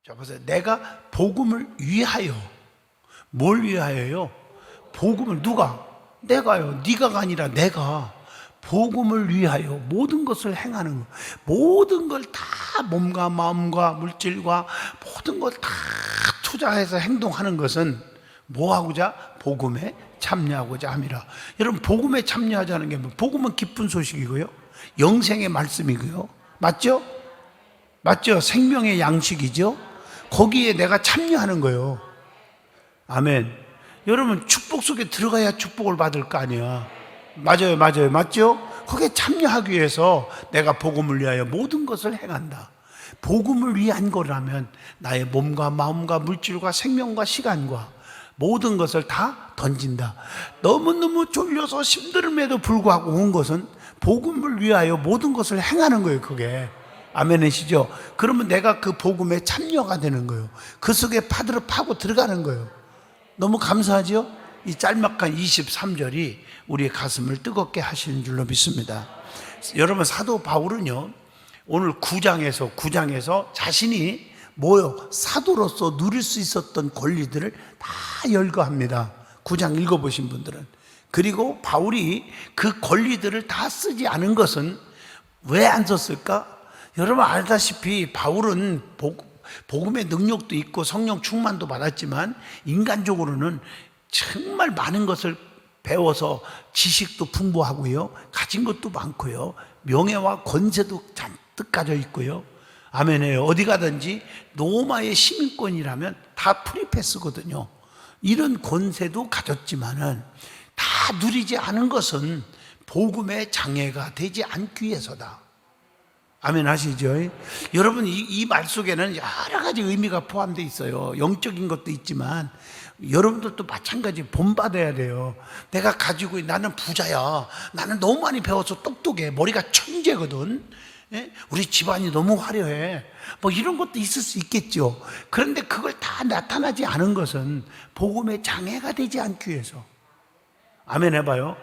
자, 보세요. 내가 복음을 위하여. 뭘 위하여요? 복음을 누가? 내가요. 네가가 아니라 내가 복음을 위하여 모든 것을 행하는 것. 모든 걸 다 몸과 마음과 물질과 모든 걸 다 투자해서 행동하는 것은 뭐하고자? 복음에 참여하고자 함이라. 여러분, 복음에 참여하자는 게 뭐? 복음은 기쁜 소식이고요, 영생의 말씀이고요, 맞죠? 맞죠? 생명의 양식이죠. 거기에 내가 참여하는 거예요. 아멘. 여러분, 축복 속에 들어가야 축복을 받을 거 아니야. 맞아요, 맞아요, 맞죠? 거기에 참여하기 위해서 내가 복음을 위하여 모든 것을 행한다. 복음을 위한 거라면 나의 몸과 마음과 물질과 생명과 시간과 모든 것을 다 던진다. 너무너무 졸려서 힘듦에도 불구하고 온 것은 복음을 위하여 모든 것을 행하는 거예요, 그게. 아멘이시죠? 그러면 내가 그 복음에 참여가 되는 거예요. 그 속에 파고 들어가는 거예요. 너무 감사하죠? 이 짤막한 23절이 우리의 가슴을 뜨겁게 하시는 줄로 믿습니다. 여러분, 사도 바울은요, 오늘 9장에서 자신이 뭐요? 사도로서 누릴 수 있었던 권리들을 다 열거합니다. 9장 읽어보신 분들은. 그리고 바울이 그 권리들을 다 쓰지 않은 것은 왜 안 썼을까? 여러분 알다시피 바울은 복음의 능력도 있고 성령 충만도 받았지만 인간적으로는 정말 많은 것을 배워서 지식도 풍부하고요, 가진 것도 많고요, 명예와 권세도 잔뜩 가져 있고요. 아멘이에요. 어디 가든지 로마의 시민권이라면 다 프리패스거든요. 이런 권세도 가졌지만은 다 누리지 않은 것은 복음의 장애가 되지 않기 위해서다. 아멘 하시죠? 여러분, 이 말 속에는 여러 가지 의미가 포함되어 있어요. 영적인 것도 있지만 여러분들도 마찬가지 본받아야 돼요. 내가 가지고 나는 부자야, 나는 너무 많이 배워서 똑똑해, 머리가 천재거든, 우리 집안이 너무 화려해, 뭐 이런 것도 있을 수 있겠죠. 그런데 그걸 다 나타나지 않은 것은 복음의 장애가 되지 않기 위해서. 아멘 해봐요.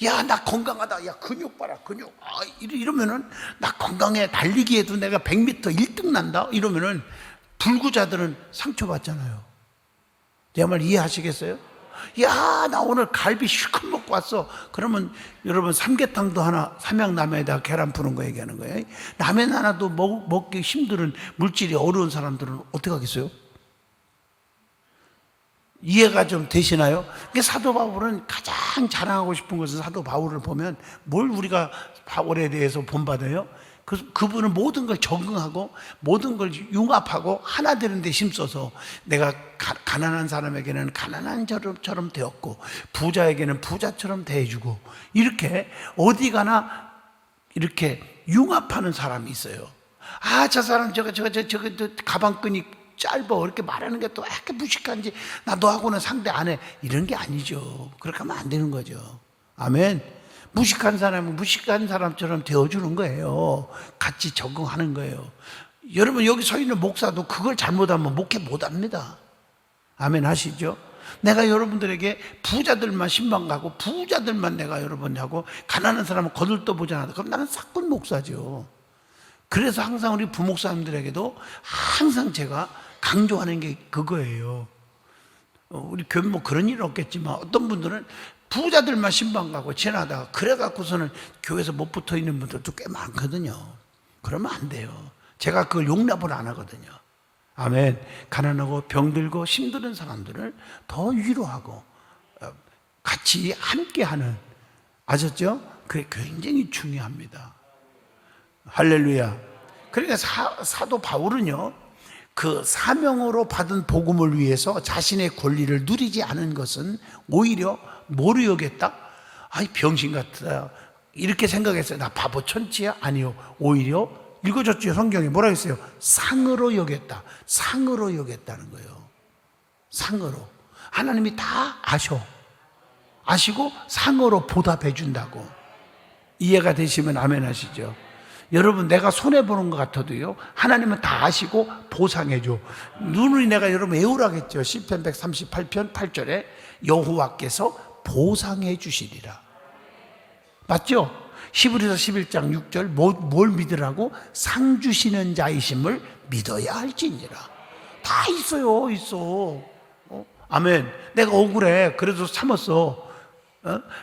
야, 나 건강하다, 야, 근육 봐라, 근육. 이러면은 나 건강해, 달리기에도 내가 100m 1등 난다 이러면은 불구자들은 상처받잖아요. 내 말 이해하시겠어요? 야, 나 오늘 갈비 실컷 먹고 왔어. 그러면 여러분, 삼계탕도 하나, 삼양라면에다가 계란 푸는 거 얘기하는 거예요. 라면 하나도 먹기 힘든, 물질이 어려운 사람들은 어떻게 하겠어요? 이해가 좀 되시나요? 사도 바울은 가장 자랑하고 싶은 것은, 사도 바울을 보면 뭘 우리가 바울에 대해서 본받아요? 그분은 모든 걸 적응하고 모든 걸 융합하고 하나 되는 데 힘써서 내가 가난한 사람에게는 가난한 처럼 되었고 부자에게는 부자처럼 대해주고, 이렇게 어디 가나 이렇게 융합하는 사람이 있어요. 아, 저 사람 저거 가방끈이 짧아, 이렇게 말하는 게 또 이렇게 무식한지, 나 너하고는 상대 안 해, 이런 게 아니죠. 그렇게 하면 안 되는 거죠. 아멘. 무식한 사람은 무식한 사람처럼 되어주는 거예요. 같이 적응하는 거예요. 여러분, 여기 서 있는 목사도 그걸 잘못하면 목회 못합니다. 아멘 하시죠? 내가 여러분들에게 부자들만 신방 가고 부자들만 내가 여러분하고 가난한 사람은 거들떠보지 않아도, 그럼 나는 사꾼 목사죠. 그래서 항상 우리 부목사님들에게도 항상 제가 강조하는 게 그거예요. 우리 교회 뭐 그런 일은 없겠지만 어떤 분들은 부자들만 신방 가고 지나다가 그래갖고서는 교회에서 못 붙어 있는 분들도 꽤 많거든요. 그러면 안 돼요. 제가 그걸 용납을 안 하거든요. 아멘. 가난하고 병들고 힘든 사람들을 더 위로하고 같이 함께하는, 아셨죠? 그게 굉장히 중요합니다. 할렐루야. 그러니까 사도 바울은요, 그 사명으로 받은 복음을 위해서 자신의 권리를 누리지 않은 것은 오히려 뭐로 여겼다? 아이, 병신 같다, 이렇게 생각했어요. 나 바보 천치야? 아니요. 오히려 읽어줬죠. 성경에 뭐라 했어요? 상으로 여겼다. 상으로 여겼다는 거예요. 상으로. 하나님이 다 아시고 상으로 보답해 준다고. 이해가 되시면 아멘 하시죠? 여러분, 내가 손해보는 것 같아도요, 하나님은 다 아시고 보상해줘. 눈으로 내가 여러분 외우라겠죠. 시편 138편 8절에 여호와께서 보상해 주시리라. 맞죠? 히브리서 11장 6절 뭘 믿으라고? 상 주시는 자이심을 믿어야 할지니라. 다 있어요, 있어. 아멘. 내가 억울해. 그래도 참았어.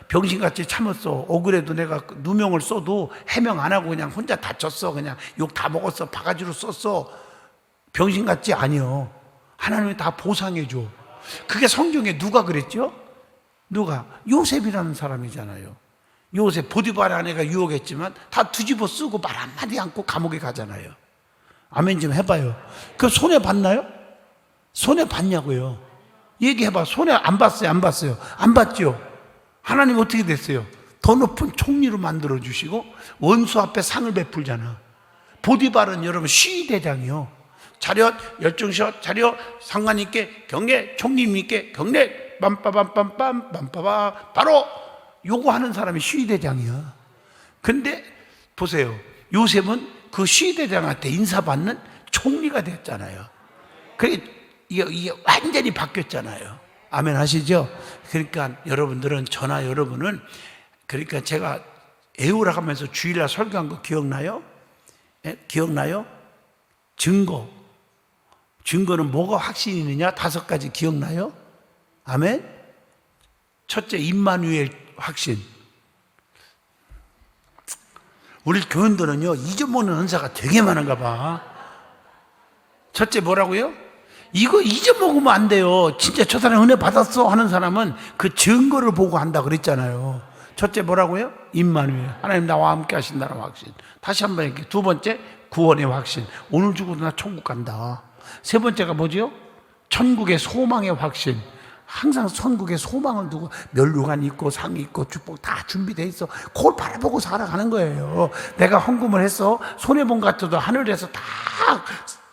병신같이 참았어. 억울해도 내가 누명을 써도 해명 안 하고 그냥 혼자 다쳤어. 그냥 욕 다 먹었어. 바가지로 썼어. 병신같지? 아니요. 하나님이 다 보상해줘. 그게 성경에 누가 그랬죠? 누가? 요셉이라는 사람이잖아요. 요셉, 보디발 아내가 유혹했지만 다 뒤집어 쓰고 말 한마디 않고 감옥에 가잖아요. 아멘 좀 해봐요. 그 손해 봤나요? 손해 봤냐고요. 얘기해봐. 손해 안 봤어요? 안 봤어요? 안 봤죠? 하나님 어떻게 됐어요? 더 높은 총리로 만들어주시고 원수 앞에 상을 베풀잖아. 보디발은 여러분 시대장이요. 차렷, 열중샷, 차렷, 상관님께 경례, 총리님께 경례, 빰빠밤빰빰, 빰빠바, 바로 요구하는 사람이 시대장이야. 근데 보세요. 요셉은 그 시대장한테 인사받는 총리가 됐잖아요. 이게 완전히 바뀌었잖아요. 아멘 하시죠? 그러니까 여러분들은, 저나 여러분은, 그러니까 제가 에우라 하면서 주일날 설교한 거 기억나요? 기억나요? 증거는 뭐가 확신이 있느냐? 5가지 기억나요? 아멘? 첫째, 임마누엘 확신. 우리 교인들은요, 잊어먹는 은사가 되게 많은가 봐. 첫째 뭐라고요? 이거 잊어먹으면 안 돼요. 진짜 저 사람 은혜 받았어 하는 사람은 그 증거를 보고 한다 그랬잖아요. 첫째 뭐라고요? 임마누엘, 하나님 나와 함께 하신다는 확신. 다시 한번 얘기해. 두 번째, 구원의 확신. 오늘 죽어도 나 천국 간다. 세 번째가 뭐죠? 천국의 소망의 확신. 항상 천국의 소망을 두고 면류관 있고 상이 있고 축복 다 준비되어 있어. 그걸 바라보고 살아가는 거예요. 내가 헌금을 했어. 손해본 같아도 하늘에서 다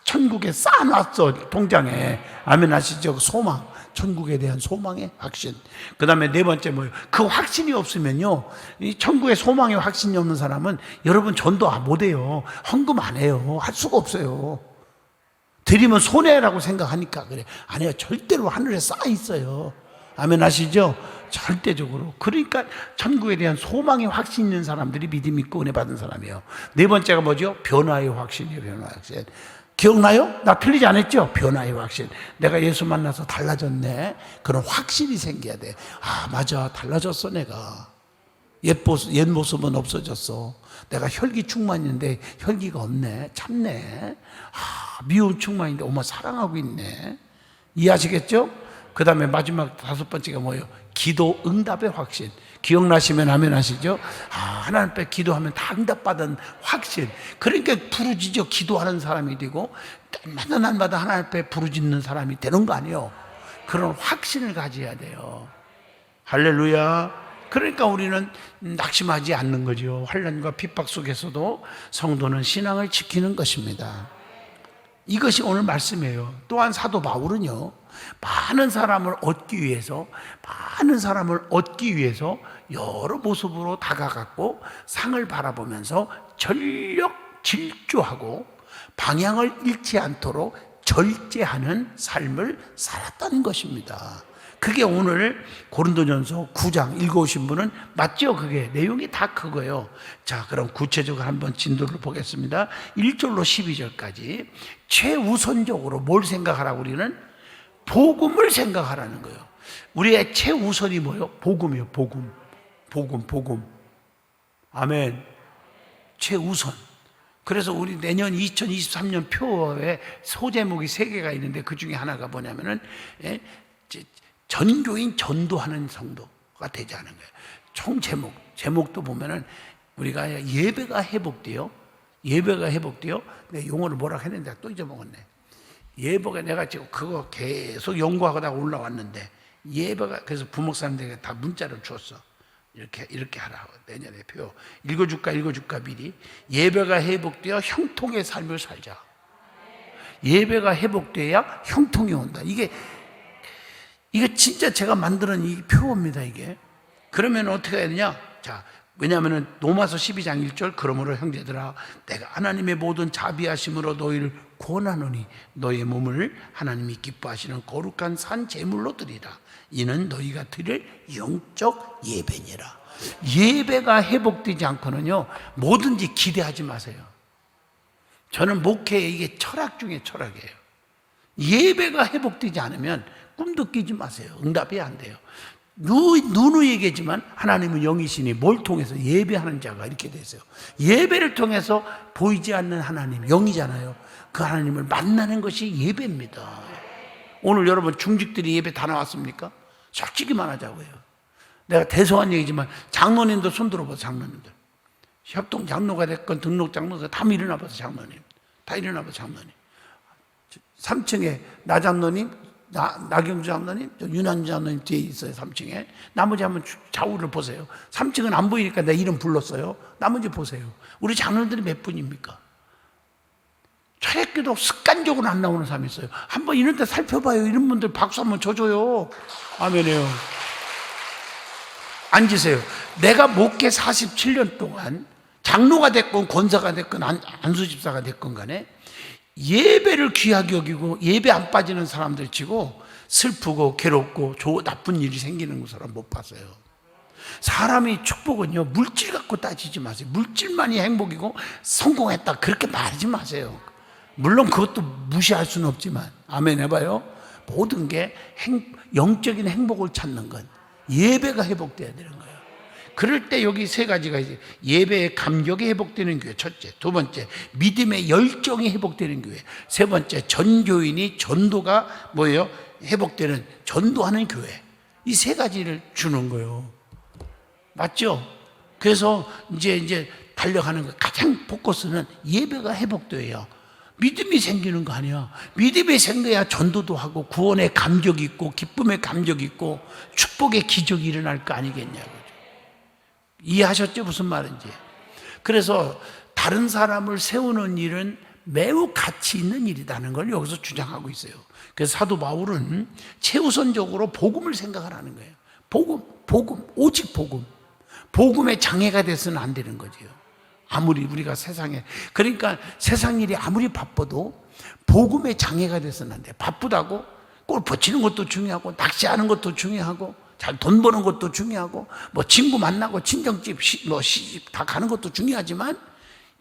천국에 쌓아놨어, 통장에. 아멘 하시죠? 소망, 천국에 대한 소망의 확신. 그 다음에 네 번째 뭐예요? 그 확신이 없으면요, 이 천국의 소망의 확신이 없는 사람은 여러분 전도 못해요. 헌금 안 해요. 할 수가 없어요. 드리면 손해라고 생각하니까 그래. 아니요, 절대로 하늘에 쌓여 있어요. 아멘 하시죠? 절대적으로. 그러니까 천국에 대한 소망의 확신 있는 사람들이 믿음 있고 은혜 받은 사람이에요. 네 번째가 뭐죠? 변화의 확신이에요. 변화의 확신. 기억나요? 나 틀리지 않았죠? 변화의 확신. 내가 예수 만나서 달라졌네. 그런 확신이 생겨야 돼. 아, 맞아. 달라졌어, 내가. 옛 모습은 없어졌어. 내가 혈기 충만인데 혈기가 없네. 참네. 아, 미운 충만인데 엄마 사랑하고 있네. 이해하시겠죠? 그 다음에 마지막 5번째가 뭐예요? 기도 응답의 확신. 기억나시면 아멘 하시죠? 아, 하나님 앞에 기도하면 다 응답받은 확신. 그러니까 부르짖어 기도하는 사람이 되고 날마다 하나님 앞에 부르짖는 사람이 되는 거 아니에요? 그런 확신을 가져야 돼요. 할렐루야. 그러니까 우리는 낙심하지 않는 거죠. 환난과 핍박 속에서도 성도는 신앙을 지키는 것입니다. 이것이 오늘 말씀이에요. 또한 사도 바울은요, 많은 사람을 얻기 위해서 여러 모습으로 다가갔고 상을 바라보면서 전력 질주하고 방향을 잃지 않도록 절제하는 삶을 살았다는 것입니다. 그게 오늘 고린도전서 9장 읽어오신 분은 맞죠? 그게 내용이 다 그거예요. 자, 그럼 구체적으로 한번 진도를 보겠습니다. 1절로 12절까지 최우선적으로 뭘 생각하라고? 우리는 복음을 생각하라는 거예요. 우리의 최우선이 뭐예요? 복음이에요. 복음. 아멘. 최우선. 그래서 우리 내년 2023년 표에 소제목이 3개가 있는데 그 중에 하나가 뭐냐면은 전교인 전도하는 성도가 되자는 거예요. 총 제목도 보면은 우리가 예배가 회복돼요. 내 용어를 뭐라고 했는데 또 잊어먹었네. 예배가 내가 지금 그거 계속 연구하다가 올라왔는데 예배가, 그래서 부목사님들에게 다 문자를 줬어. 이렇게 하라고. 내년에 표 읽어줄까 미리. 예배가 회복되어 형통의 삶을 살자. 예배가 회복돼야 형통이 온다. 이게 진짜 제가 만드는 이 표입니다, 이게. 그러면 어떻게 해야 되냐? 자, 왜냐하면 로마서 12장 1절, 그러므로 형제들아 내가 하나님의 모든 자비하심으로 너희를 권하노니 너희의 몸을 하나님이 기뻐하시는 거룩한 산 제물로 드리라. 이는 너희가 드릴 영적 예배니라. 예배가 회복되지 않고는요, 뭐든지 기대하지 마세요. 저는 목회에 이게 철학 중에 철학이에요. 예배가 회복되지 않으면 꿈도 끼지 마세요. 응답이 안 돼요. 누누이 얘기지만 하나님은 영이시니 뭘 통해서 예배하는 자가 이렇게 되세요. 예배를 통해서 보이지 않는 하나님, 영이잖아요. 그 하나님을 만나는 것이 예배입니다. 오늘 여러분 중직들이 예배 다 나왔습니까? 솔직히 말하자고요. 내가 대소한 얘기지만 장로님도 손 들어보세요. 장로님들 협동 장로가 됐건 등록 장로가 다 일어나봐서 장로님, 다 일어나봐서 장로님. 3층에 나 장로님, 나경주 장로님, 윤한주 장로님 뒤에 있어요. 3층에. 나머지 한번 좌우를 보세요. 3층은 안 보이니까 내 이름 불렀어요. 나머지 보세요. 우리 장로들이 몇 분입니까? 철학교도 습관적으로 안 나오는 사람이 있어요. 한번 이런 데 살펴봐요. 이런 분들 박수 한번 쳐줘요. 아멘이요. 앉으세요. 내가 목회 47년 동안 장로가 됐건 권사가 됐건 안수집사가 됐건 간에 예배를 귀하게 여기고 예배 안 빠지는 사람들 치고 슬프고 괴롭고 나쁜 일이 생기는 사람 못 봤어요. 사람이 축복은요, 물질 갖고 따지지 마세요. 물질만이 행복이고 성공했다 그렇게 말하지 마세요. 물론 그것도 무시할 수는 없지만, 아멘 해봐요. 모든 게 영적인 행복을 찾는 건 예배가 회복돼야 되는 거예요. 그럴 때 여기 세 가지가 이제 예배의 감격이 회복되는 교회, 첫째. 두 번째, 믿음의 열정이 회복되는 교회. 세 번째, 전교인이 전도가 뭐예요? 회복되는, 전도하는 교회. 이 세 가지를 주는 거예요. 맞죠? 그래서 이제 달려가는 거 가장 포커스는 예배가 회복돼요. 믿음이 생기는 거 아니야. 믿음이 생겨야 전도도 하고 구원의 감격이 있고 기쁨의 감격이 있고 축복의 기적이 일어날 거 아니겠냐고요. 이해하셨죠? 무슨 말인지. 그래서 다른 사람을 세우는 일은 매우 가치 있는 일이라는 걸 여기서 주장하고 있어요. 그래서 사도 바울은 최우선적으로 복음을 생각하라는 거예요. 복음, 오직 복음. 복음의 장애가 돼서는 안 되는 거지요. 아무리 우리가 세상에, 그러니까 세상 일이 아무리 바빠도 복음의 장애가 돼서는 안 돼요. 바쁘다고 골프 치는 것도 중요하고 낚시하는 것도 중요하고 잘 돈 버는 것도 중요하고 뭐 친구 만나고 친정집 시집 다 가는 것도 중요하지만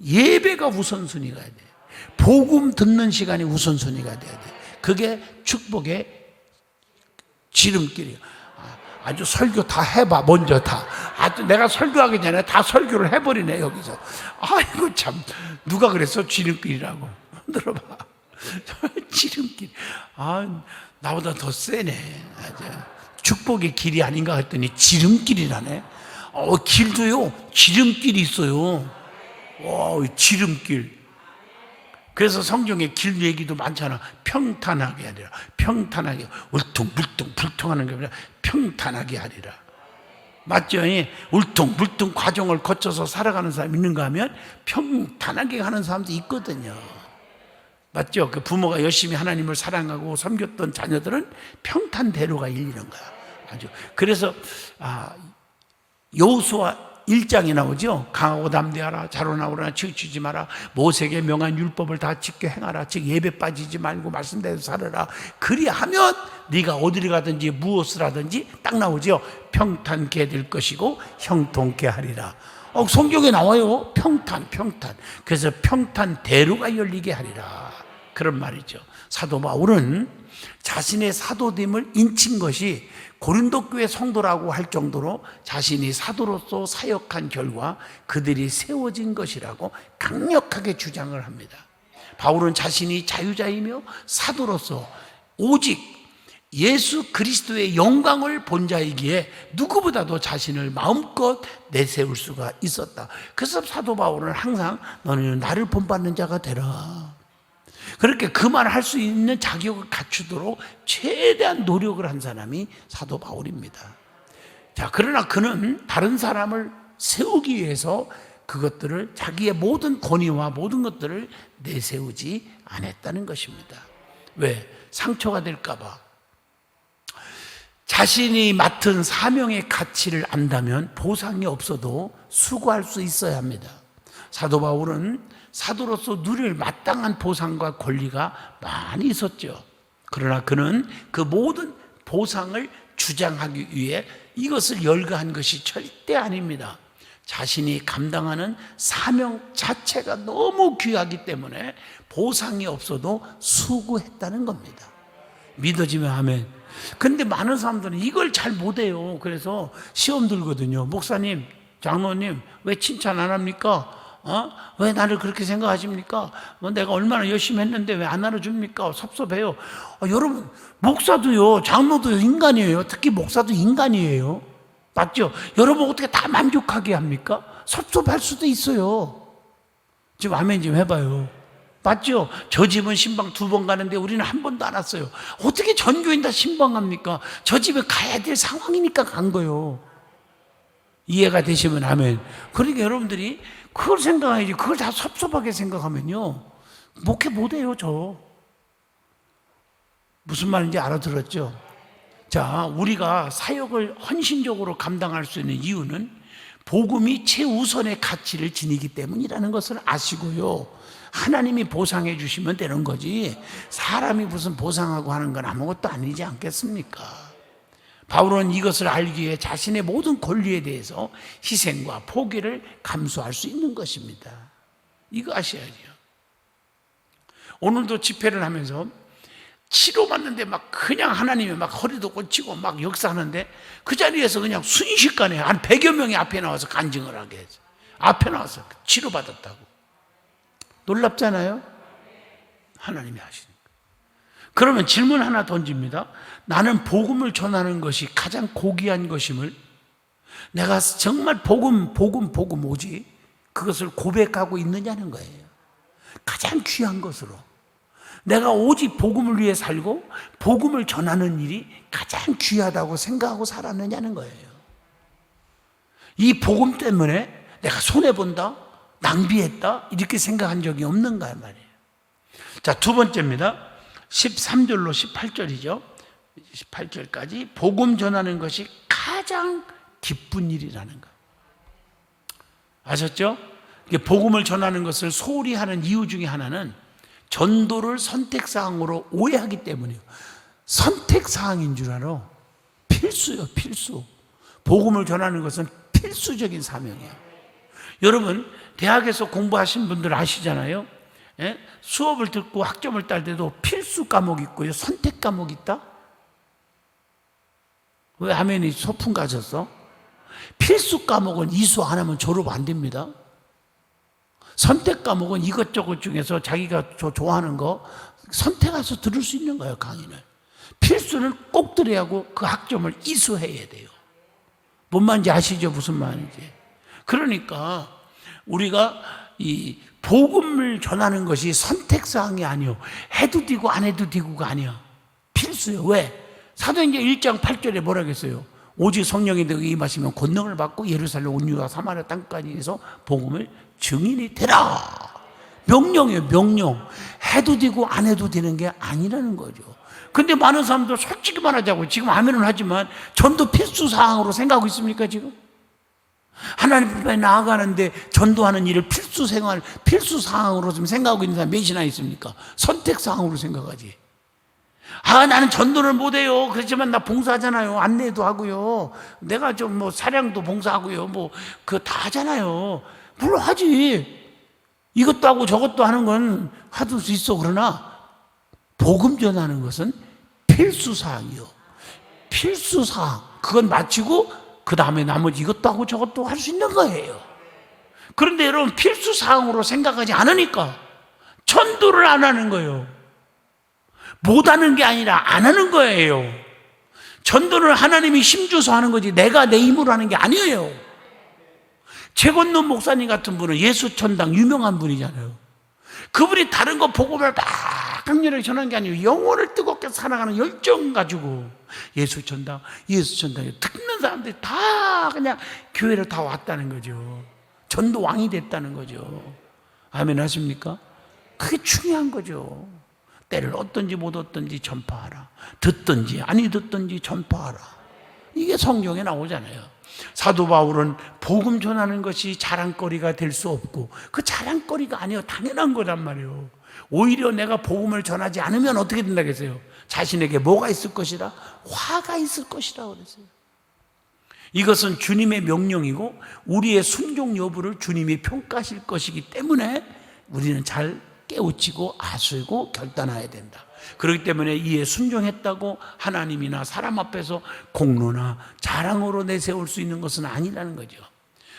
예배가 우선순위가 돼요. 복음 듣는 시간이 우선순위가 돼야 돼요. 그게 축복의 지름길이에요. 아주 설교 다 해봐, 먼저 다. 아주 내가 설교하기 전에 다 설교를 해버리네, 여기서. 아이고, 참. 누가 그랬어? 지름길이라고. 들어봐. 지름길. 아, 나보다 더 세네. 아주. 축복의 길이 아닌가 했더니 지름길이라네. 길도요, 지름길이 있어요. 지름길. 그래서 성경에 길 얘기도 많잖아. 평탄하게 하리라. 평탄하게, 울퉁불퉁 불통하는 게 아니라 평탄하게 하리라. 맞죠? 울퉁불퉁 과정을 거쳐서 살아가는 사람 있는가 하면 평탄하게 하는 사람도 있거든요. 맞죠? 그 부모가 열심히 하나님을 사랑하고 섬겼던 자녀들은 평탄대로가 일리는 거야. 아주. 그래서 여호수아 1장에 나오죠. 강하고 담대하라, 자로나오라, 치우치지 마라, 모세에게 명한 율법을 다 지켜 행하라. 즉 예배 빠지지 말고 말씀대로 살아라. 그리하면 네가 어디를 가든지 무엇을 하든지 딱 나오죠. 평탄케 될 것이고 형통케 하리라. 성경에 나와요. 평탄. 그래서 평탄대로가 열리게 하리라. 그런 말이죠. 사도 바울은 자신의 사도됨을 인친 것이 고린도 교회 성도라고 할 정도로 자신이 사도로서 사역한 결과 그들이 세워진 것이라고 강력하게 주장을 합니다. 바울은 자신이 자유자이며 사도로서 오직 예수 그리스도의 영광을 본 자이기에 누구보다도 자신을 마음껏 내세울 수가 있었다. 그래서 사도 바울은 항상 너는 나를 본받는 자가 되라. 그렇게 그 말을 할 수 있는 자격을 갖추도록 최대한 노력을 한 사람이 사도 바울입니다. 자, 그러나 그는 다른 사람을 세우기 위해서 그것들을 자기의 모든 권위와 모든 것들을 내세우지 않았다는 것입니다. 왜? 상처가 될까 봐. 자신이 맡은 사명의 가치를 안다면 보상이 없어도 수고할 수 있어야 합니다. 사도 바울은 사도로서 누릴 마땅한 보상과 권리가 많이 있었죠. 그러나 그는 그 모든 보상을 주장하기 위해 이것을 열거한 것이 절대 아닙니다. 자신이 감당하는 사명 자체가 너무 귀하기 때문에 보상이 없어도 수고했다는 겁니다. 믿어지면 아멘. 근데 많은 사람들은 이걸 잘 못해요. 그래서 시험 들거든요. 목사님, 장로님, 왜 칭찬 안 합니까? 왜 나를 그렇게 생각하십니까? 내가 얼마나 열심히 했는데 왜 안 알아줍니까? 섭섭해요. 여러분, 목사도요, 장로도 인간이에요. 특히 목사도 인간이에요. 맞죠? 여러분 어떻게 다 만족하게 합니까? 섭섭할 수도 있어요. 지금 아멘 좀 해봐요. 맞죠? 저 집은 신방 2번 가는데 우리는 한 번도 안 왔어요. 어떻게 전교인 다 신방 갑니까? 저 집에 가야 될 상황이니까 간 거예요. 이해가 되시면 아멘. 그러니까 여러분들이 그걸 생각해야지. 그걸 다 섭섭하게 생각하면요, 목회 못해요. 저 무슨 말인지 알아들었죠? 자, 우리가 사역을 헌신적으로 감당할 수 있는 이유는 복음이 최우선의 가치를 지니기 때문이라는 것을 아시고요, 하나님이 보상해 주시면 되는 거지 사람이 무슨 보상하고 하는 건 아무것도 아니지 않겠습니까? 바울은 이것을 알기 위해 자신의 모든 권리에 대해서 희생과 포기를 감수할 수 있는 것입니다. 이거 아셔야죠. 오늘도 집회를 하면서 치료받는데 막 그냥 하나님이 막 허리도 꽂히고 막 역사하는데 그 자리에서 그냥 순식간에 한 100여 명이 앞에 나와서 간증을 하게 해서 앞에 나와서 치료받았다고. 놀랍잖아요? 하나님이 하시니까. 그러면 질문 하나 던집니다. 나는 복음을 전하는 것이 가장 고귀한 것임을, 내가 정말 복음 오지 그것을 고백하고 있느냐는 거예요. 가장 귀한 것으로 내가 오직 복음을 위해 살고 복음을 전하는 일이 가장 귀하다고 생각하고 살았느냐는 거예요. 이 복음 때문에 내가 손해본다, 낭비했다 이렇게 생각한 적이 없는가 말이에요. 자, 2번째입니다. 13절로 18절이죠. 18절까지 복음 전하는 것이 가장 기쁜 일이라는 거 아셨죠? 복음을 전하는 것을 소홀히 하는 이유 중에 하나는 전도를 선택사항으로 오해하기 때문이에요. 선택사항인 줄 알아. 필수요, 필수. 복음을 전하는 것은 필수적인 사명이에요. 여러분, 대학에서 공부하신 분들 아시잖아요. 예? 수업을 듣고 학점을 딸 때도 필수 과목이 있고요, 선택 과목이 있다? 왜 아멘이 소풍 가셨어? 필수 과목은 이수 안 하면 졸업 안 됩니다. 선택 과목은 이것저것 중에서 자기가 좋아하는 거 선택해서 들을 수 있는 거예요, 강의를. 필수는 꼭 들어야 하고 그 학점을 이수해야 돼요. 뭔 말인지 아시죠? 무슨 말인지. 그러니까 우리가 이 복음을 전하는 것이 선택사항이 아니요, 해도 되고 안 해도 되고가 아니야. 필수요. 왜? 사도행전 1장 8절에 뭐라고 했어요? 오직 성령이 너에게 임하시면 권능을 받고 예루살렘 온 유다 사마리아 땅까지 해서 복음을 증인이 되라. 명령이에요, 명령. 해도 되고 안 해도 되는 게 아니라는 거죠. 근데 많은 사람들 솔직히 말하자고 지금 아멘은 하지만 전도 필수 사항으로 생각하고 있습니까 지금? 하나님 앞에 나아가는데 전도하는 일을 필수 사항으로 좀 생각하고 있는 사람 몇이나 있습니까? 선택 사항으로 생각하지. 나는 전도를 못해요. 그렇지만 나 봉사하잖아요. 안내도 하고요. 내가 좀 뭐 사량도 봉사하고요. 뭐 그거 다 하잖아요. 물론 하지. 이것도 하고 저것도 하는 건 하도 수 있어. 그러나 복음 전하는 것은 필수사항이요. 필수사항. 그건 마치고 그 다음에 나머지 이것도 하고 저것도 할 수 있는 거예요. 그런데 여러분 필수사항으로 생각하지 않으니까 전도를 안 하는 거예요. 못하는 게 아니라 안 하는 거예요. 전도를 하나님이 힘줘서 하는 거지 내가 내 힘으로 하는 게 아니에요. 최건노 목사님 같은 분은 예수천당 유명한 분이잖아요. 그분이 다른 거 복음을 막 강렬하게 전하는 게 아니에요. 영혼을 뜨겁게 사랑하는 열정 가지고 예수천당에 듣는 사람들이 다 그냥 교회를 다 왔다는 거죠. 전도 왕이 됐다는 거죠. 아멘 하십니까? 그게 중요한 거죠. 때를 얻든지 못 얻든지 전파하라. 듣든지 아니 듣든지 전파하라. 이게 성경에 나오잖아요. 사도 바울은 복음 전하는 것이 자랑거리가 될 수 없고 그 자랑거리가 아니에요. 당연한 거란 말이에요. 오히려 내가 복음을 전하지 않으면 어떻게 된다겠어요? 자신에게 뭐가 있을 것이라? 화가 있을 것이라 그랬어요. 이것은 주님의 명령이고 우리의 순종 여부를 주님이 평가하실 것이기 때문에 우리는 잘 깨우치고 아수고 결단해야 된다. 그렇기 때문에 이에 순종했다고 하나님이나 사람 앞에서 공로나 자랑으로 내세울 수 있는 것은 아니라는 거죠.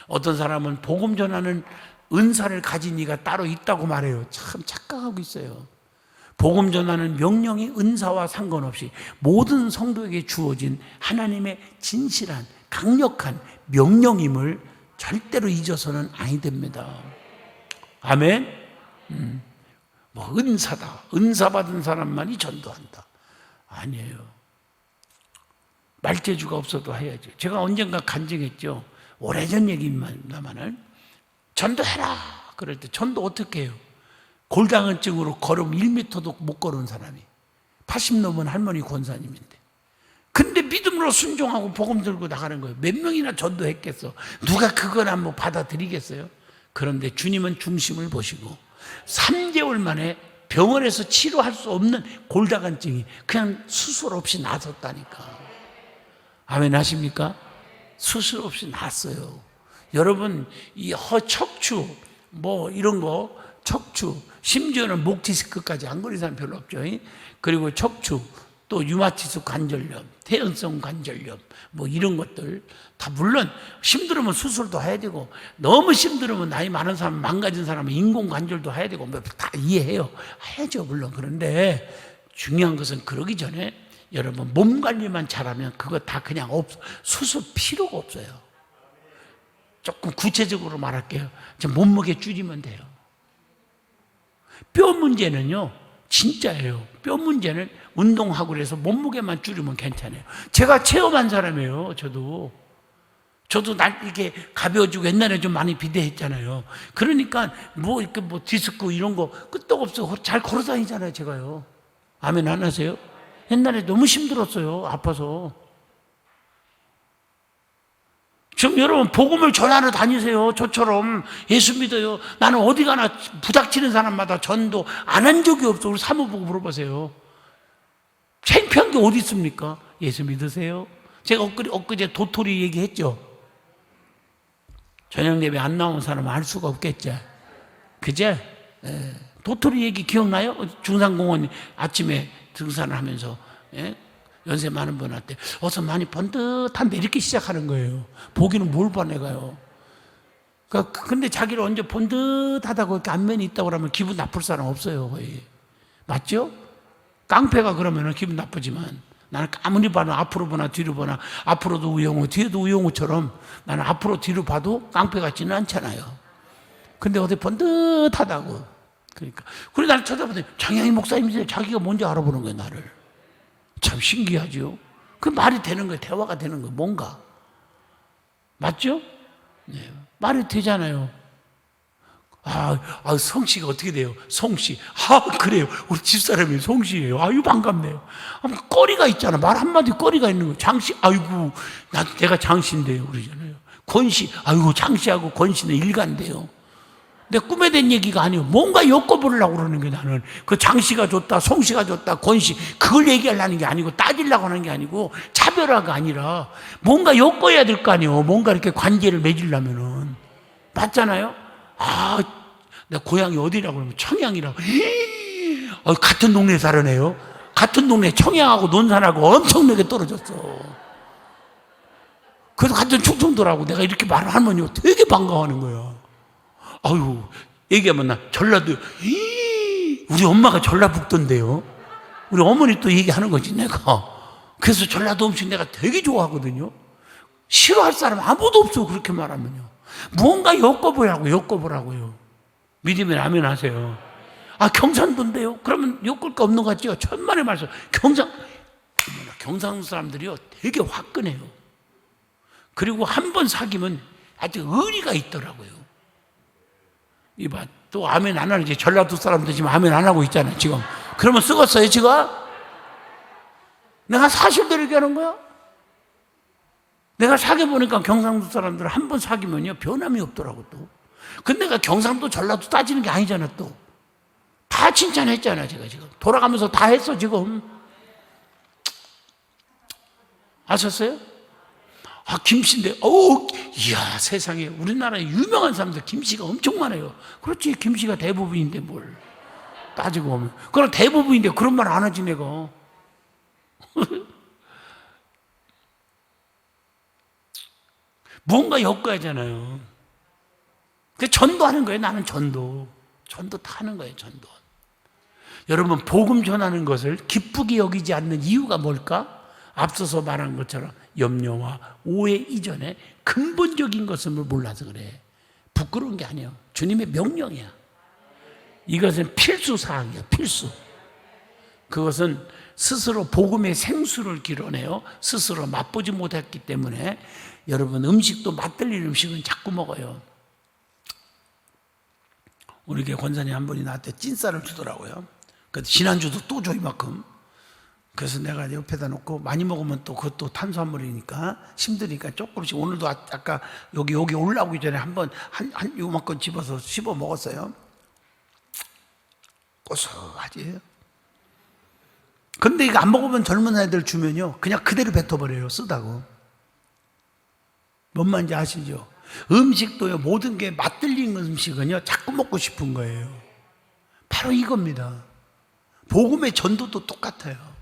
어떤 사람은 복음 전하는 은사를 가진 이가 따로 있다고 말해요. 참 착각하고 있어요. 복음 전하는 명령이 은사와 상관없이 모든 성도에게 주어진 하나님의 진실한 강력한 명령임을 절대로 잊어서는 아니 됩니다. 아멘. 뭐 은사다, 은사 받은 사람만이 전도한다, 아니에요. 말재주가 없어도 해야죠. 제가 언젠가 간증했죠. 오래전 얘기입니다만은 전도해라 그럴 때 전도 어떻게 해요? 골다공증으로 걸음 1m도 못 걸은 사람이 80 넘은 할머니 권사님인데, 근데 믿음으로 순종하고 복음 들고 나가는 거예요. 몇 명이나 전도했겠어? 누가 그거나 뭐 받아들이겠어요? 그런데 주님은 중심을 보시고 3개월 만에 병원에서 치료할 수 없는 골다공증이 그냥 수술 없이 나섰다니까. 아멘 하십니까? 수술 없이 났어요. 여러분, 이 척추 뭐 이런 거, 척추, 심지어는 목 디스크까지 안 걸린 사람 별로 없죠. 그리고 척추, 또 류마티스 관절염, 퇴행성 관절염, 뭐 이런 것들 다, 물론 힘들으면 수술도 해야 되고, 너무 힘들으면 나이 많은 사람, 망가진 사람은 인공 관절도 해야 되고, 뭐 다 이해해요. 해야죠, 물론. 그런데 중요한 것은 그러기 전에 여러분 몸 관리만 잘하면 그거 다 그냥 수술 필요가 없어요. 조금 구체적으로 말할게요. 몸무게 줄이면 돼요. 뼈 문제는요, 진짜예요. 뼈 문제는 운동하고 그래서 몸무게만 줄이면 괜찮아요. 제가 체험한 사람이에요. 저도 날 이렇게 가벼워지고, 옛날에 좀 많이 비대했잖아요. 그러니까 뭐 이렇게 뭐 디스크 이런 거 끄떡없어 잘 걸어 다니잖아요, 제가요. 아멘 안 하세요? 옛날에 너무 힘들었어요, 아파서. 지금 여러분 복음을 전하러 다니세요. 저처럼 예수 믿어요. 나는 어디 가나 부닥치는 사람마다 전도 안 한 적이 없어. 우리 사모 보고 물어보세요. 창피한 게 어디 있습니까? 예수 믿으세요? 제가 엊그제 도토리 얘기했죠. 저녁 예배 안 나온 사람은 알 수가 없겠죠. 그제? 도토리 얘기 기억나요? 중산공원 아침에 등산을 하면서, 연세 많은 분한테 어서 많이 번듯한데 이렇게 시작하는 거예요. 보기는 뭘 봐 내가요. 근데 자기를 언제 번듯하다고 이렇게 안면이 있다고 그러면 기분 나쁠 사람 없어요, 거의. 맞죠? 깡패가 그러면 기분 나쁘지만, 나는 아무리 봐도 앞으로 보나 뒤로 보나, 앞으로도 우영우 뒤에도 우영우처럼 나는 앞으로 뒤로 봐도 깡패 같지는 않잖아요. 근데 어디 번듯하다고. 그러니까 그래 나를 쳐다보더니 장영희 목사님이세요. 자기가 뭔지 알아보는 거예요, 나를. 참 신기하죠. 그 말이 되는 거예요. 대화가 되는 거예요. 뭔가. 맞죠? 네. 말이 되잖아요. 성씨가 어떻게 돼요? 성씨. 그래요. 우리 집사람이 성씨예요. 아유, 반갑네요. 거리가 있잖아. 말 한마디 거리가 있는 거예요. 장씨, 아이고, 내가 장씨인데요. 그러잖아요. 권씨, 아이고, 장씨하고 권씨는 일가인데요. 내 꿈에 된 얘기가 아니에요. 뭔가 엮어보려고 그러는 게, 나는. 그 장씨가 좋다, 송씨가 좋다, 권씨, 그걸 얘기하려는 게 아니고, 따지려고 하는 게 아니고, 차별화가 아니라, 뭔가 엮어야 될 거 아니에요. 뭔가 이렇게 관계를 맺으려면은. 맞잖아요? 내 고향이 어디라고 그러면 청양이라고. 같은 동네에 살아네요. 같은 동네 청양하고 논산하고 엄청나게 떨어졌어. 그래서 같은 충청도라고 내가 이렇게 말을 하면 되게 반가워하는 거야. 아유, 얘기하면 나 전라도, 우리 엄마가 전라북도인데요. 우리 어머니 또 얘기하는 거지, 내가. 그래서 전라도 음식 내가 되게 좋아하거든요. 싫어할 사람 아무도 없어, 그렇게 말하면요. 뭔가 엮어보라고요. 믿으면 아멘 하세요. 경상도인데요? 그러면 엮을 거 없는 것 같죠? 천만의 말씀. 경상도 사람들이요, 되게 화끈해요. 그리고 한 번 사귀면 아주 의리가 있더라고요. 이봐, 또 아멘 안 하는, 이제 전라도 사람들 지금 아멘 안 하고 있잖아요, 지금. 그러면 쓰겄어요, 지금? 내가 사실대로 얘기하는 거야? 내가 사귀어보니까 경상도 사람들 한 번 사귀면요, 변함이 없더라고, 또. 근데 내가 경상도, 전라도 따지는 게 아니잖아, 또. 다 칭찬했잖아, 제가 지금. 돌아가면서 다 했어, 지금. 아셨어요? 아, 김씨인데, 이야, 세상에, 우리나라에 유명한 사람들 김씨가 엄청 많아요. 그렇지, 김씨가 대부분인데 뭘. 따지고 보면. 그럼 대부분인데 그런 말 안 하지, 내가. 뭔가 엮어야잖아요. 그 전도하는 거예요, 나는 전도. 전도 타는 거예요, 전도. 여러분, 복음 전하는 것을 기쁘게 여기지 않는 이유가 뭘까? 앞서서 말한 것처럼 염려와 오해 이전에 근본적인 것을 몰라서 그래. 부끄러운 게 아니에요. 주님의 명령이야. 이것은 필수 사항이야, 필수. 그것은 스스로 복음의 생수를 길어내요. 스스로 맛보지 못했기 때문에 여러분, 음식도 맛들리는 음식은 자꾸 먹어요. 우리 교회 권사님 한 분이 나한테 찐쌀을 주더라고요. 지난주도 또 줘, 이만큼. 그래서 내가 옆에다 놓고 많이 먹으면 또 그것도 탄수화물이니까 힘드니까 조금씩, 오늘도 아까 여기 올라오기 전에 한번 요만큼 집어서 씹어 먹었어요. 고소하지. 근데 이거 안 먹으면 젊은 애들 주면요, 그냥 그대로 뱉어버려요, 쓰다고. 뭔 말인지 아시죠? 음식도요, 모든 게 맛들리는 음식은요, 자꾸 먹고 싶은 거예요. 바로 이겁니다. 복음의 전도도 똑같아요.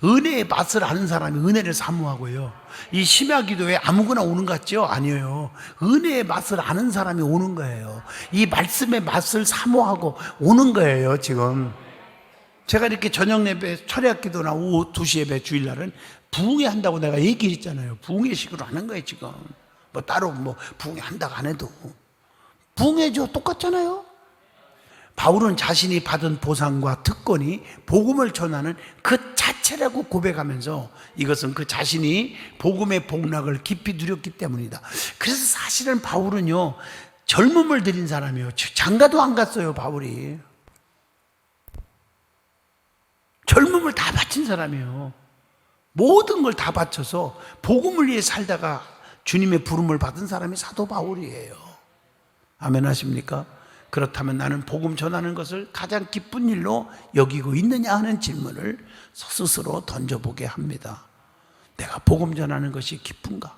은혜의 맛을 아는 사람이 은혜를 사모하고요. 이 심야 기도에 아무거나 오는 것 같죠? 아니에요. 은혜의 맛을 아는 사람이 오는 거예요. 이 말씀의 맛을 사모하고 오는 거예요, 지금. 제가 이렇게 저녁 예배, 철야 기도나 오후 2시 예배 주일날은 부흥회 한다고 내가 얘기했잖아요. 부흥회식으로 하는 거예요, 지금. 뭐 따로 뭐 부흥회 한다고 안 해도. 부흥회죠, 똑같잖아요. 바울은 자신이 받은 보상과 특권이 복음을 전하는 그 자체라고 고백하면서 이것은 그 자신이 복음의 복락을 깊이 누렸기 때문이다. 그래서 사실은 바울은요, 젊음을 들인 사람이에요. 장가도 안 갔어요, 바울이. 젊음을 다 바친 사람이에요. 모든 걸 다 바쳐서 복음을 위해 살다가 주님의 부름을 받은 사람이 사도 바울이에요. 아멘 하십니까? 그렇다면 나는 복음 전하는 것을 가장 기쁜 일로 여기고 있느냐 하는 질문을 스스로 던져보게 합니다. 내가 복음 전하는 것이 기쁜가?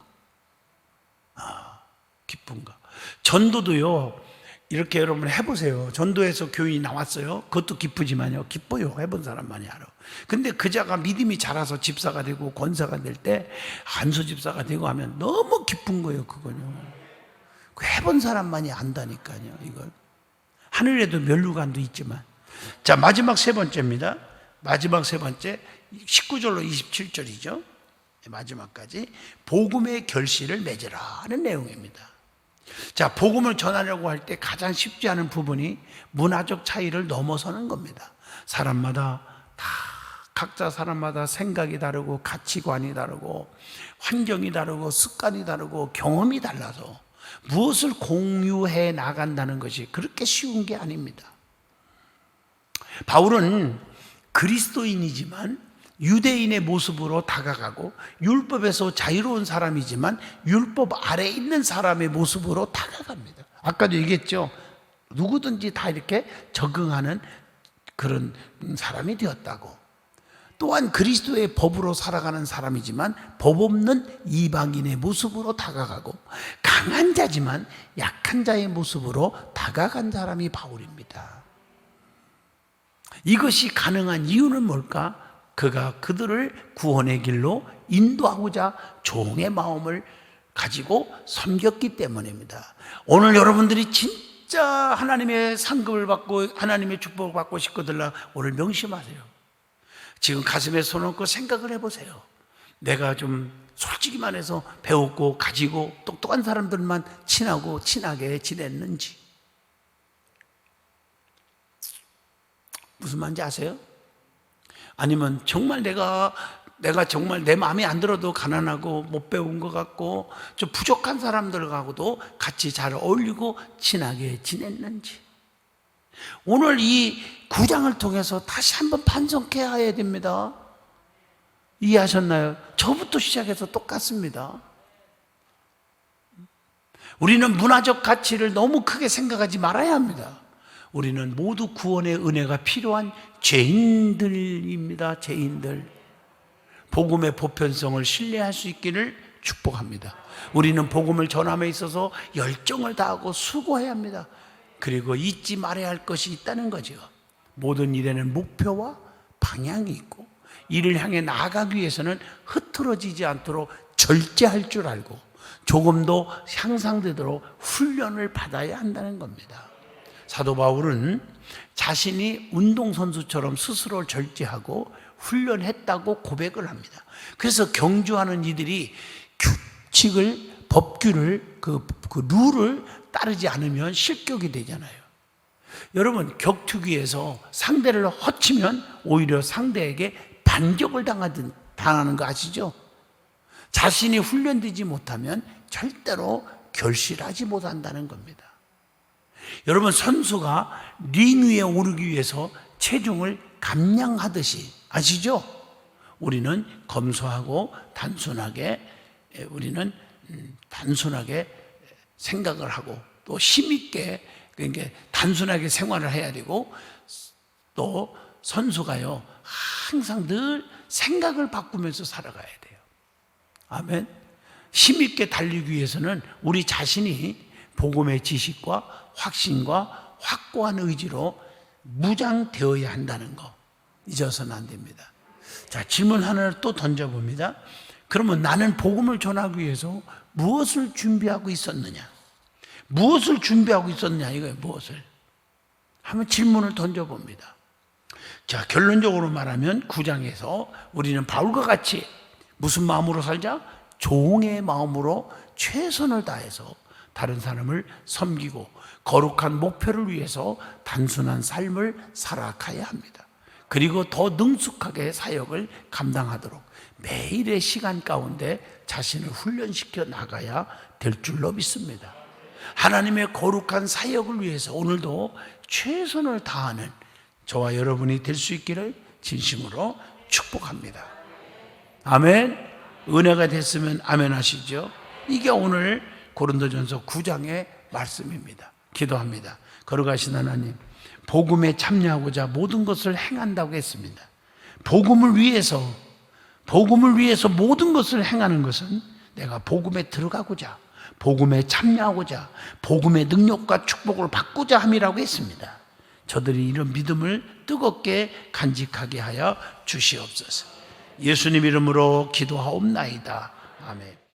기쁜가? 전도도요, 이렇게 여러분 해보세요. 전도에서 교인이 나왔어요. 그것도 기쁘지만요, 기뻐요. 해본 사람만이 알아. 근데 그자가 믿음이 자라서 집사가 되고 권사가 될 때 한수 집사가 되고 하면 너무 기쁜 거예요, 그거요. 해본 사람만이 안다니까요, 이걸. 하늘에도 면류관도 있지만. 자, 마지막 세 번째입니다. 마지막 세 번째, 19절로 27절이죠. 마지막까지 복음의 결실을 맺으라 하는 내용입니다. 자, 복음을 전하려고 할 때 가장 쉽지 않은 부분이 문화적 차이를 넘어서는 겁니다. 사람마다 다 각자 사람마다 생각이 다르고 가치관이 다르고 환경이 다르고 습관이 다르고 경험이 달라서 무엇을 공유해 나간다는 것이 그렇게 쉬운 게 아닙니다. 바울은 그리스도인이지만 유대인의 모습으로 다가가고 율법에서 자유로운 사람이지만 율법 아래에 있는 사람의 모습으로 다가갑니다. 아까도 얘기했죠. 누구든지 다 이렇게 적응하는 그런 사람이 되었다고. 또한 그리스도의 법으로 살아가는 사람이지만 법 없는 이방인의 모습으로 다가가고 강한 자지만 약한 자의 모습으로 다가간 사람이 바울입니다. 이것이 가능한 이유는 뭘까? 그가 그들을 구원의 길로 인도하고자 종의 마음을 가지고 섬겼기 때문입니다. 오늘 여러분들이 진짜 하나님의 상급을 받고 하나님의 축복을 받고 싶거든요. 오늘 명심하세요. 지금 가슴에 손 얹고 생각을 해보세요. 내가 좀 솔직히 말해서 배웠고 가지고 똑똑한 사람들만 친하게 지냈는지. 무슨 말인지 아세요? 아니면 정말 내가 정말 내 마음에 안 들어도 가난하고 못 배운 것 같고 좀 부족한 사람들하고도 같이 잘 어울리고 친하게 지냈는지. 오늘 이 9장을 통해서 다시 한번 반성해야 됩니다. 이해하셨나요? 저부터 시작해서 똑같습니다. 우리는 문화적 가치를 너무 크게 생각하지 말아야 합니다. 우리는 모두 구원의 은혜가 필요한 죄인들입니다. 죄인들. 복음의 보편성을 신뢰할 수 있기를 축복합니다. 우리는 복음을 전함에 있어서 열정을 다하고 수고해야 합니다. 그리고 잊지 말아야 할 것이 있다는 거죠. 모든 일에는 목표와 방향이 있고 이를 향해 나아가기 위해서는 흐트러지지 않도록 절제할 줄 알고 조금 더 향상되도록 훈련을 받아야 한다는 겁니다. 사도 바울은 자신이 운동선수처럼 스스로를 절제하고 훈련했다고 고백을 합니다. 그래서 경주하는 이들이 규칙을, 법규를, 그 룰을 따르지 않으면 실격이 되잖아요. 여러분, 격투기에서 상대를 허치면 오히려 상대에게 반격을 당하는 거 아시죠? 자신이 훈련되지 못하면 절대로 결실하지 못한다는 겁니다. 여러분, 선수가 링 위에 오르기 위해서 체중을 감량하듯이 아시죠? 우리는 검소하고 단순하게 생각을 하고 또 힘있게 그러니까 단순하게 생활을 해야 되고 또 선수가요 항상 늘 생각을 바꾸면서 살아가야 돼요. 아멘. 힘있게 달리기 위해서는 우리 자신이 복음의 지식과 확신과 확고한 의지로 무장되어야 한다는 거 잊어서는 안 됩니다. 자, 질문 하나를 또 던져봅니다. 그러면 나는 복음을 전하기 위해서 무엇을 준비하고 있었느냐? 무엇을 준비하고 있었느냐 이거예요. 무엇을? 한번 질문을 던져봅니다. 자, 결론적으로 말하면 9장에서 우리는 바울과 같이 무슨 마음으로 살자? 종의 마음으로 최선을 다해서 다른 사람을 섬기고 거룩한 목표를 위해서 단순한 삶을 살아가야 합니다. 그리고 더 능숙하게 사역을 감당하도록 매일의 시간 가운데 자신을 훈련시켜 나가야 될 줄로 믿습니다. 하나님의 거룩한 사역을 위해서 오늘도 최선을 다하는 저와 여러분이 될 수 있기를 진심으로 축복합니다. 아멘. 은혜가 됐으면 아멘 하시죠. 이게 오늘 고린도전서 9장의 말씀입니다. 기도합니다. 거룩하신 하나님, 복음에 참여하고자 모든 것을 행한다고 했습니다. 복음을 위해서 모든 것을 행하는 것은 내가 복음에 들어가고자, 복음에 참여하고자, 복음의 능력과 축복을 받고자 함이라고 했습니다. 저들이 이런 믿음을 뜨겁게 간직하게 하여 주시옵소서. 예수님 이름으로 기도하옵나이다. 아멘.